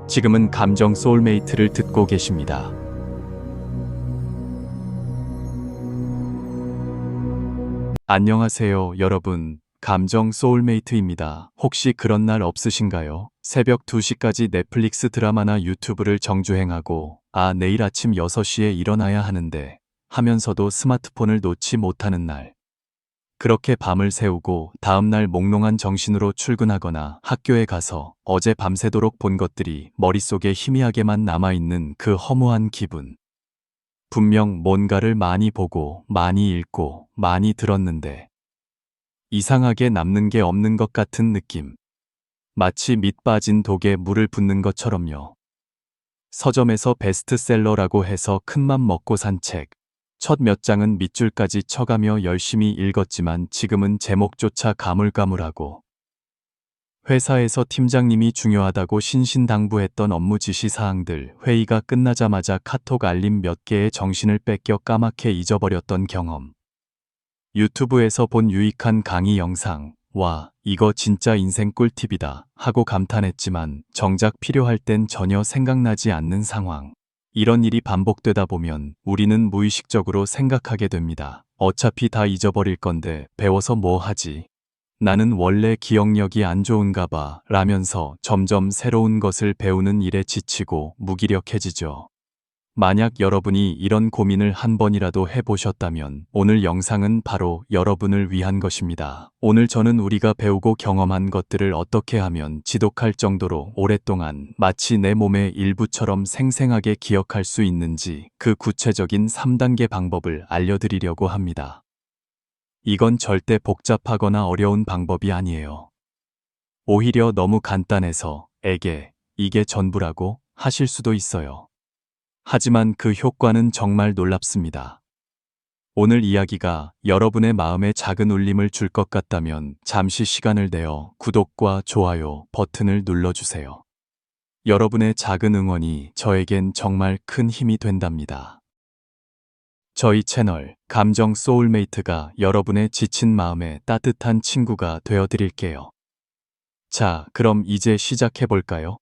지금은 감정 소울메이트를 듣고 계십니다. 안녕하세요, 여러분. 감정 소울메이트입니다. 혹시 그런 날 없으신가요? 새벽 2시까지 넷플릭스 드라마나 유튜브를 정주행하고, 내일 아침 6시에 일어나야 하는데, 하면서도 스마트폰을 놓지 못하는 날. 그렇게 밤을 새우고 다음날 몽롱한 정신으로 출근하거나 학교에 가서 어제 밤새도록 본 것들이 머릿속에 희미하게만 남아있는 그 허무한 기분. 분명 뭔가를 많이 보고 많이 읽고 많이 들었는데 이상하게 남는 게 없는 것 같은 느낌. 마치 밑 빠진 독에 물을 붓는 것처럼요. 서점에서 베스트셀러라고 해서 큰맘 먹고 산 책. 첫 몇 장은 밑줄까지 쳐가며 열심히 읽었지만 지금은 제목조차 가물가물하고 회사에서 팀장님이 중요하다고 신신당부했던 업무 지시 사항들 회의가 끝나자마자 카톡 알림 몇 개에 정신을 뺏겨 까맣게 잊어버렸던 경험. 유튜브에서 본 유익한 강의 영상, 와, 이거 진짜 인생 꿀팁이다 하고 감탄했지만 정작 필요할 땐 전혀 생각나지 않는 상황. 이런 일이 반복되다 보면 우리는 무의식적으로 생각하게 됩니다. 어차피 다 잊어버릴 건데 배워서 뭐 하지? 나는 원래 기억력이 안 좋은가 봐 라면서 점점 새로운 것을 배우는 일에 지치고 무기력해지죠. 만약 여러분이 이런 고민을 한 번이라도 해보셨다면 오늘 영상은 바로 여러분을 위한 것입니다. 오늘 저는 우리가 배우고 경험한 것들을 어떻게 하면 지독할 정도로 오랫동안 마치 내 몸의 일부처럼 생생하게 기억할 수 있는지 그 구체적인 3단계 방법을 알려드리려고 합니다. 이건 절대 복잡하거나 어려운 방법이 아니에요. 오히려 너무 간단해서 이게 전부라고 하실 수도 있어요. 하지만 그 효과는 정말 놀랍습니다. 오늘 이야기가 여러분의 마음에 작은 울림을 줄 것 같다면 잠시 시간을 내어 구독과 좋아요 버튼을 눌러주세요. 여러분의 작은 응원이 저에겐 정말 큰 힘이 된답니다. 저희 채널 감정 소울메이트가 여러분의 지친 마음에 따뜻한 친구가 되어 드릴게요. 자, 그럼 이제 시작해 볼까요?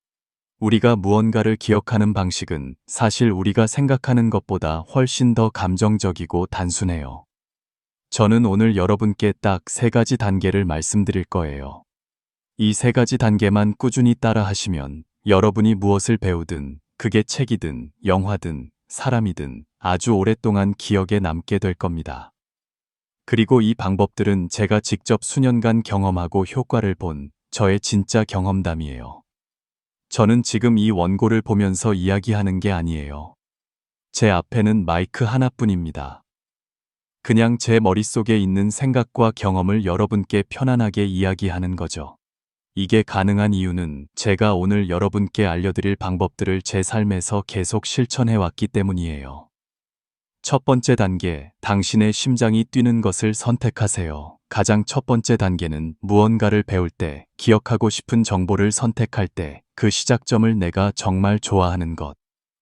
우리가 무언가를 기억하는 방식은 사실 우리가 생각하는 것보다 훨씬 더 감정적이고 단순해요. 저는 오늘 여러분께 딱 3가지 단계를 말씀드릴 거예요. 이 3가지 단계만 꾸준히 따라 하시면 여러분이 무엇을 배우든, 그게 책이든, 영화든, 사람이든 아주 오랫동안 기억에 남게 될 겁니다. 그리고 이 방법들은 제가 직접 수년간 경험하고 효과를 본 저의 진짜 경험담이에요. 저는 지금 이 원고를 보면서 이야기하는 게 아니에요. 제 앞에는 마이크 하나뿐입니다. 그냥 제 머릿속에 있는 생각과 경험을 여러분께 편안하게 이야기하는 거죠. 이게 가능한 이유는 제가 오늘 여러분께 알려드릴 방법들을 제 삶에서 계속 실천해 왔기 때문이에요. 첫 번째 단계, 당신의 심장이 뛰는 것을 선택하세요. 가장 첫 번째 단계는 무언가를 배울 때, 기억하고 싶은 정보를 선택할 때, 그 시작점을 내가 정말 좋아하는 것.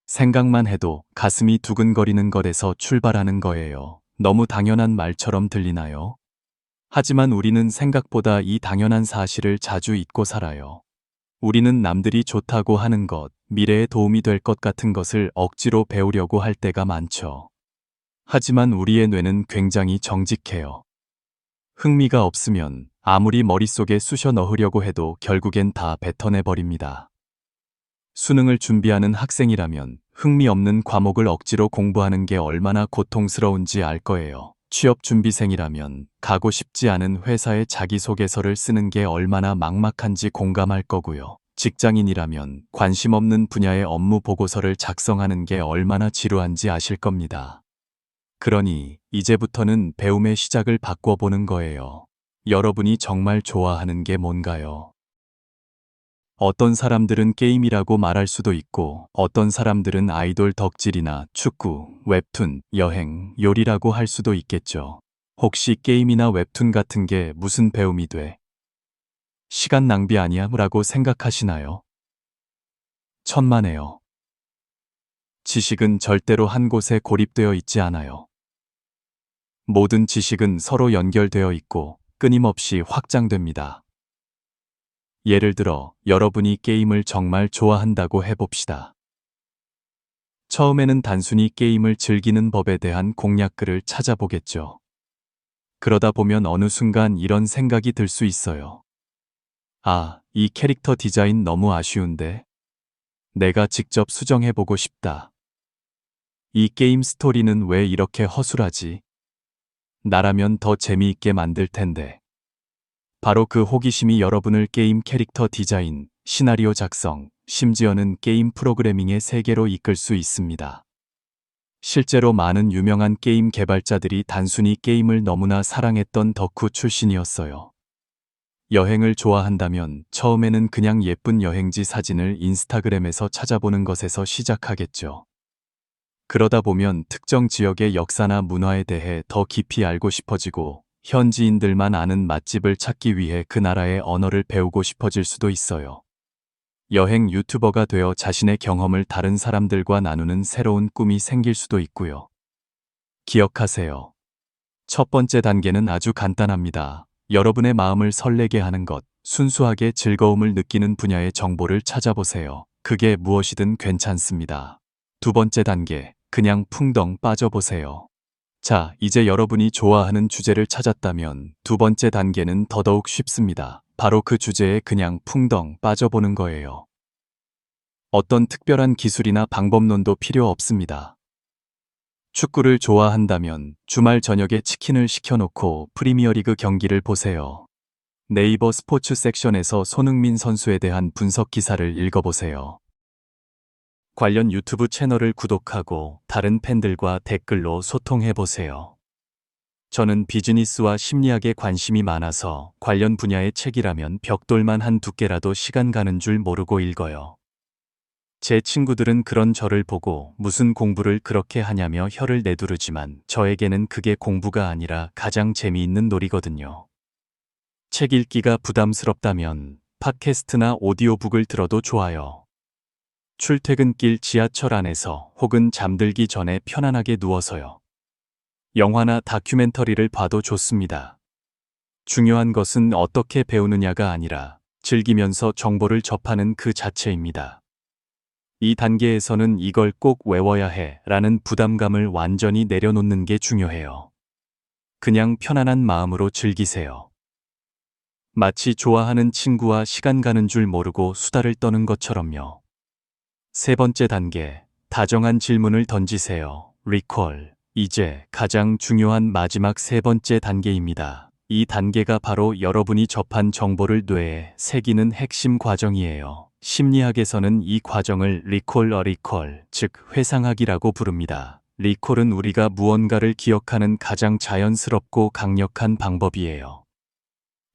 생각만 해도 가슴이 두근거리는 것에서 출발하는 거예요. 너무 당연한 말처럼 들리나요? 하지만 우리는 생각보다 이 당연한 사실을 자주 잊고 살아요. 우리는 남들이 좋다고 하는 것, 미래에 도움이 될 것 같은 것을 억지로 배우려고 할 때가 많죠. 하지만 우리의 뇌는 굉장히 정직해요. 흥미가 없으면 아무리 머릿속에 쑤셔 넣으려고 해도 결국엔 다 뱉어내버립니다. 수능을 준비하는 학생이라면 흥미 없는 과목을 억지로 공부하는 게 얼마나 고통스러운지 알 거예요. 취업 준비생이라면 가고 싶지 않은 회사의 자기소개서를 쓰는 게 얼마나 막막한지 공감할 거고요. 직장인이라면 관심 없는 분야의 업무 보고서를 작성하는 게 얼마나 지루한지 아실 겁니다. 그러니 이제부터는 배움의 시작을 바꿔보는 거예요. 여러분이 정말 좋아하는 게 뭔가요? 어떤 사람들은 게임이라고 말할 수도 있고 어떤 사람들은 아이돌 덕질이나 축구, 웹툰, 여행, 요리라고 할 수도 있겠죠. 혹시 게임이나 웹툰 같은 게 무슨 배움이 돼? 시간 낭비 아니야? 라고 생각하시나요? 천만에요. 지식은 절대로 한 곳에 고립되어 있지 않아요. 모든 지식은 서로 연결되어 있고 끊임없이 확장됩니다. 예를 들어 여러분이 게임을 정말 좋아한다고 해봅시다. 처음에는 단순히 게임을 즐기는 법에 대한 공략글을 찾아보겠죠. 그러다 보면 어느 순간 이런 생각이 들 수 있어요. 아, 이 캐릭터 디자인 너무 아쉬운데? 내가 직접 수정해보고 싶다. 이 게임 스토리는 왜 이렇게 허술하지? 나라면 더 재미있게 만들 텐데. 바로 그 호기심이 여러분을 게임 캐릭터 디자인, 시나리오 작성, 심지어는 게임 프로그래밍의 세계로 이끌 수 있습니다. 실제로 많은 유명한 게임 개발자들이 단순히 게임을 너무나 사랑했던 덕후 출신이었어요. 여행을 좋아한다면 처음에는 그냥 예쁜 여행지 사진을 인스타그램에서 찾아보는 것에서 시작하겠죠. 그러다 보면 특정 지역의 역사나 문화에 대해 더 깊이 알고 싶어지고 현지인들만 아는 맛집을 찾기 위해 그 나라의 언어를 배우고 싶어질 수도 있어요. 여행 유튜버가 되어 자신의 경험을 다른 사람들과 나누는 새로운 꿈이 생길 수도 있고요. 기억하세요. 첫 번째 단계는 아주 간단합니다. 여러분의 마음을 설레게 하는 것, 순수하게 즐거움을 느끼는 분야의 정보를 찾아보세요. 그게 무엇이든 괜찮습니다. 두 번째 단계, 그냥 풍덩 빠져보세요. 자, 이제 여러분이 좋아하는 주제를 찾았다면 두 번째 단계는 더더욱 쉽습니다. 바로 그 주제에 그냥 풍덩 빠져보는 거예요. 어떤 특별한 기술이나 방법론도 필요 없습니다. 축구를 좋아한다면 주말 저녁에 치킨을 시켜놓고 프리미어리그 경기를 보세요. 네이버 스포츠 섹션에서 손흥민 선수에 대한 분석 기사를 읽어보세요. 관련 유튜브 채널을 구독하고 다른 팬들과 댓글로 소통해보세요. 저는 비즈니스와 심리학에 관심이 많아서 관련 분야의 책이라면 벽돌만 한 두께라도 시간 가는 줄 모르고 읽어요. 제 친구들은 그런 저를 보고 무슨 공부를 그렇게 하냐며 혀를 내두르지만 저에게는 그게 공부가 아니라 가장 재미있는 놀이거든요. 책 읽기가 부담스럽다면 팟캐스트나 오디오북을 들어도 좋아요. 출퇴근길 지하철 안에서 혹은 잠들기 전에 편안하게 누워서요. 영화나 다큐멘터리를 봐도 좋습니다. 중요한 것은 어떻게 배우느냐가 아니라 즐기면서 정보를 접하는 그 자체입니다. 이 단계에서는 이걸 꼭 외워야 해 라는 부담감을 완전히 내려놓는 게 중요해요. 그냥 편안한 마음으로 즐기세요. 마치 좋아하는 친구와 시간 가는 줄 모르고 수다를 떠는 것처럼요. 세 번째 단계, 다정한 질문을 던지세요. Recall. 이제 가장 중요한 마지막 세 번째 단계입니다. 이 단계가 바로 여러분이 접한 정보를 뇌에 새기는 핵심 과정이에요. 심리학에서는 이 과정을 리콜, 즉 회상하기라고 부릅니다. 리콜은 우리가 무언가를 기억하는 가장 자연스럽고 강력한 방법이에요.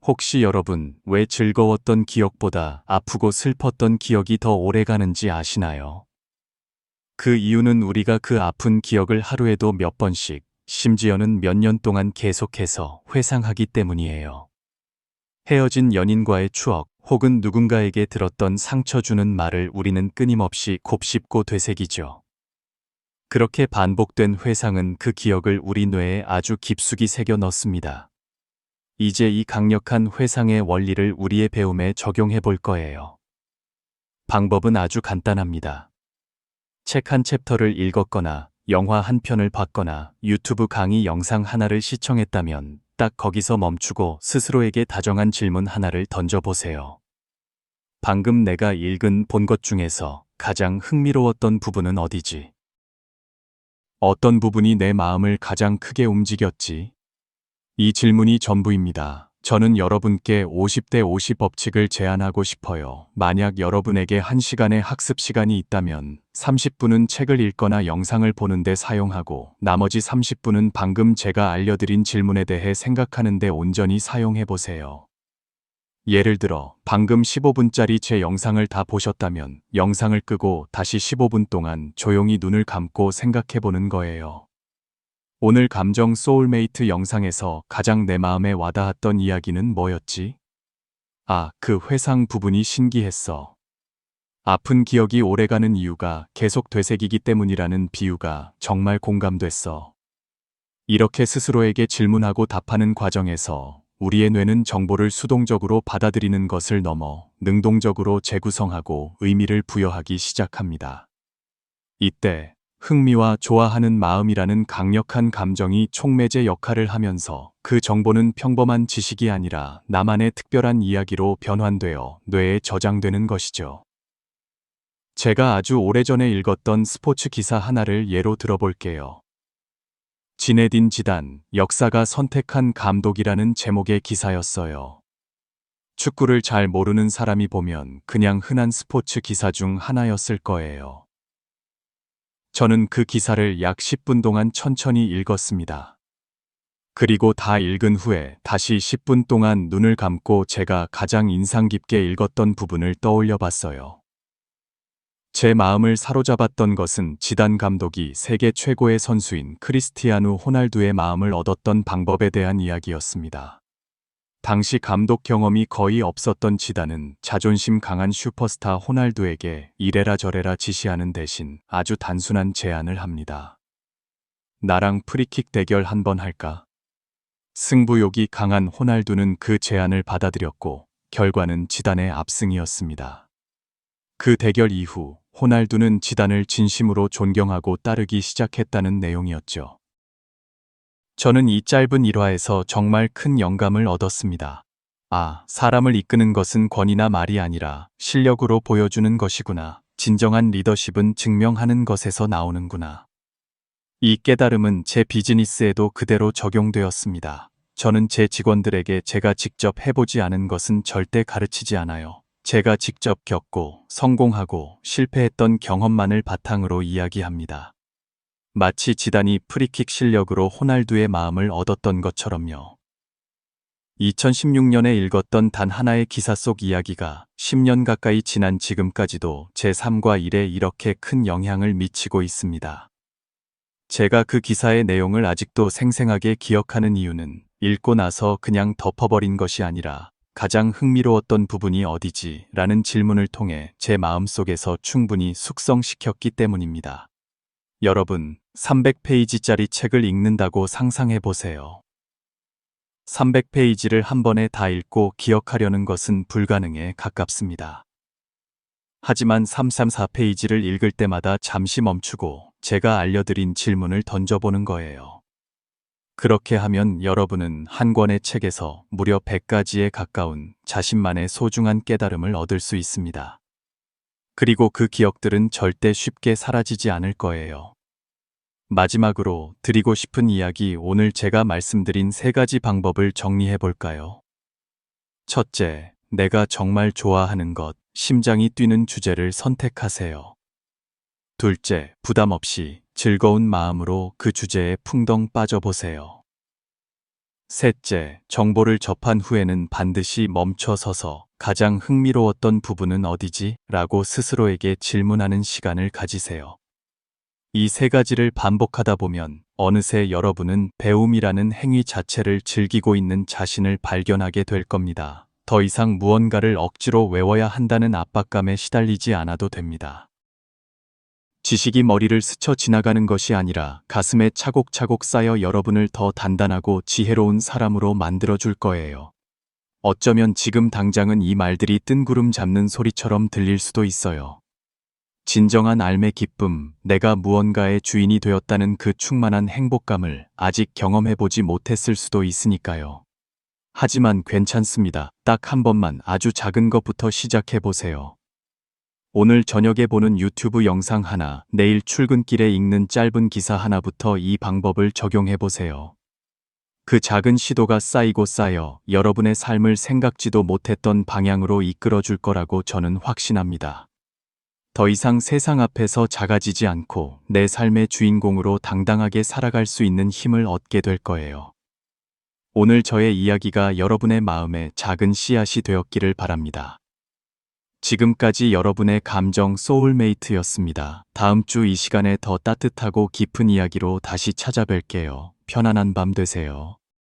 혹시 여러분, 왜 즐거웠던 기억보다 아프고 슬펐던 기억이 더 오래 가는지 아시나요? 그 이유는 우리가 그 아픈 기억을 하루에도 몇 번씩, 심지어는 몇 년 동안 계속해서 회상하기 때문이에요. 헤어진 연인과의 추억, 혹은 누군가에게 들었던 상처 주는 말을 우리는 끊임없이 곱씹고 되새기죠. 그렇게 반복된 회상은 그 기억을 우리 뇌에 아주 깊숙이 새겨 넣습니다. 이제 이 강력한 회상의 원리를 우리의 배움에 적용해 볼 거예요. 방법은 아주 간단합니다. 책 한 챕터를 읽었거나 영화 한 편을 봤거나 유튜브 강의 영상 하나를 시청했다면 딱 거기서 멈추고 스스로에게 다정한 질문 하나를 던져보세요. 방금 내가 본 것 중에서 가장 흥미로웠던 부분은 어디지? 어떤 부분이 내 마음을 가장 크게 움직였지? 이 질문이 전부입니다. 저는 여러분께 50대 50 법칙을 제안하고 싶어요. 만약 여러분에게 1시간의 학습 시간이 있다면 30분은 책을 읽거나 영상을 보는데 사용하고 나머지 30분은 방금 제가 알려드린 질문에 대해 생각하는데 온전히 사용해보세요. 예를 들어 방금 15분짜리 제 영상을 다 보셨다면 영상을 끄고 다시 15분 동안 조용히 눈을 감고 생각해보는 거예요. 오늘 감정 소울메이트 영상에서 가장 내 마음에 와닿았던 이야기는 뭐였지? 아, 그 회상 부분이 신기했어. 아픈 기억이 오래가는 이유가 계속 되새기기 때문이라는 비유가 정말 공감됐어. 이렇게 스스로에게 질문하고 답하는 과정에서 우리의 뇌는 정보를 수동적으로 받아들이는 것을 넘어 능동적으로 재구성하고 의미를 부여하기 시작합니다. 이때 흥미와 좋아하는 마음이라는 강력한 감정이 촉매제 역할을 하면서 그 정보는 평범한 지식이 아니라 나만의 특별한 이야기로 변환되어 뇌에 저장되는 것이죠. 제가 아주 오래전에 읽었던 스포츠 기사 하나를 예로 들어볼게요. 지네딘 지단, 역사가 선택한 감독이라는 제목의 기사였어요. 축구를 잘 모르는 사람이 보면 그냥 흔한 스포츠 기사 중 하나였을 거예요. 저는 그 기사를 약 10분 동안 천천히 읽었습니다. 그리고 다 읽은 후에 다시 10분 동안 눈을 감고 제가 가장 인상 깊게 읽었던 부분을 떠올려 봤어요. 제 마음을 사로잡았던 것은 지단 감독이 세계 최고의 선수인 크리스티아누 호날두의 마음을 얻었던 방법에 대한 이야기였습니다. 당시 감독 경험이 거의 없었던 지단은 자존심 강한 슈퍼스타 호날두에게 이래라 저래라 지시하는 대신 아주 단순한 제안을 합니다. 나랑 프리킥 대결 한번 할까? 승부욕이 강한 호날두는 그 제안을 받아들였고 결과는 지단의 압승이었습니다. 그 대결 이후 호날두는 지단을 진심으로 존경하고 따르기 시작했다는 내용이었죠. 저는 이 짧은 일화에서 정말 큰 영감을 얻었습니다. 아, 사람을 이끄는 것은 권위나 말이 아니라 실력으로 보여주는 것이구나. 진정한 리더십은 증명하는 것에서 나오는구나. 이 깨달음은 제 비즈니스에도 그대로 적용되었습니다. 저는 제 직원들에게 제가 직접 해보지 않은 것은 절대 가르치지 않아요. 제가 직접 겪고 성공하고 실패했던 경험만을 바탕으로 이야기합니다. 마치 지단이 프리킥 실력으로 호날두의 마음을 얻었던 것처럼요. 2016년에 읽었던 단 하나의 기사 속 이야기가 10년 가까이 지난 지금까지도 제 삶과 일에 이렇게 큰 영향을 미치고 있습니다. 제가 그 기사의 내용을 아직도 생생하게 기억하는 이유는 읽고 나서 그냥 덮어버린 것이 아니라 가장 흥미로웠던 부분이 어디지? 라는 질문을 통해 제 마음속에서 충분히 숙성시켰기 때문입니다. 여러분, 300페이지짜리 책을 읽는다고 상상해 보세요. 300페이지를 한 번에 다 읽고 기억하려는 것은 불가능에 가깝습니다. 하지만 334페이지를 읽을 때마다 잠시 멈추고 제가 알려드린 질문을 던져보는 거예요. 그렇게 하면 여러분은 한 권의 책에서 무려 100가지에 가까운 자신만의 소중한 깨달음을 얻을 수 있습니다. 그리고 그 기억들은 절대 쉽게 사라지지 않을 거예요. 마지막으로 드리고 싶은 이야기, 오늘 제가 말씀드린 3가지 방법을 정리해 볼까요? 첫째, 내가 정말 좋아하는 것, 심장이 뛰는 주제를 선택하세요. 둘째, 부담 없이 즐거운 마음으로 그 주제에 풍덩 빠져보세요. 셋째, 정보를 접한 후에는 반드시 멈춰서서 가장 흥미로웠던 부분은 어디지? 라고 스스로에게 질문하는 시간을 가지세요. 이 3가지를 반복하다 보면 어느새 여러분은 배움이라는 행위 자체를 즐기고 있는 자신을 발견하게 될 겁니다. 더 이상 무언가를 억지로 외워야 한다는 압박감에 시달리지 않아도 됩니다. 지식이 머리를 스쳐 지나가는 것이 아니라 가슴에 차곡차곡 쌓여 여러분을 더 단단하고 지혜로운 사람으로 만들어줄 거예요. 어쩌면 지금 당장은 이 말들이 뜬구름 잡는 소리처럼 들릴 수도 있어요. 진정한 삶의 기쁨, 내가 무언가의 주인이 되었다는 그 충만한 행복감을 아직 경험해보지 못했을 수도 있으니까요. 하지만 괜찮습니다. 딱 한 번만 아주 작은 것부터 시작해보세요. 오늘 저녁에 보는 유튜브 영상 하나, 내일 출근길에 읽는 짧은 기사 하나부터 이 방법을 적용해보세요. 그 작은 시도가 쌓이고 쌓여 여러분의 삶을 생각지도 못했던 방향으로 이끌어줄 거라고 저는 확신합니다. 더 이상 세상 앞에서 작아지지 않고 내 삶의 주인공으로 당당하게 살아갈 수 있는 힘을 얻게 될 거예요. 오늘 저의 이야기가 여러분의 마음에 작은 씨앗이 되었기를 바랍니다. 지금까지 여러분의 감정 소울메이트였습니다. 다음 주 이 시간에 더 따뜻하고 깊은 이야기로 다시 찾아뵐게요. 편안한 밤 되세요.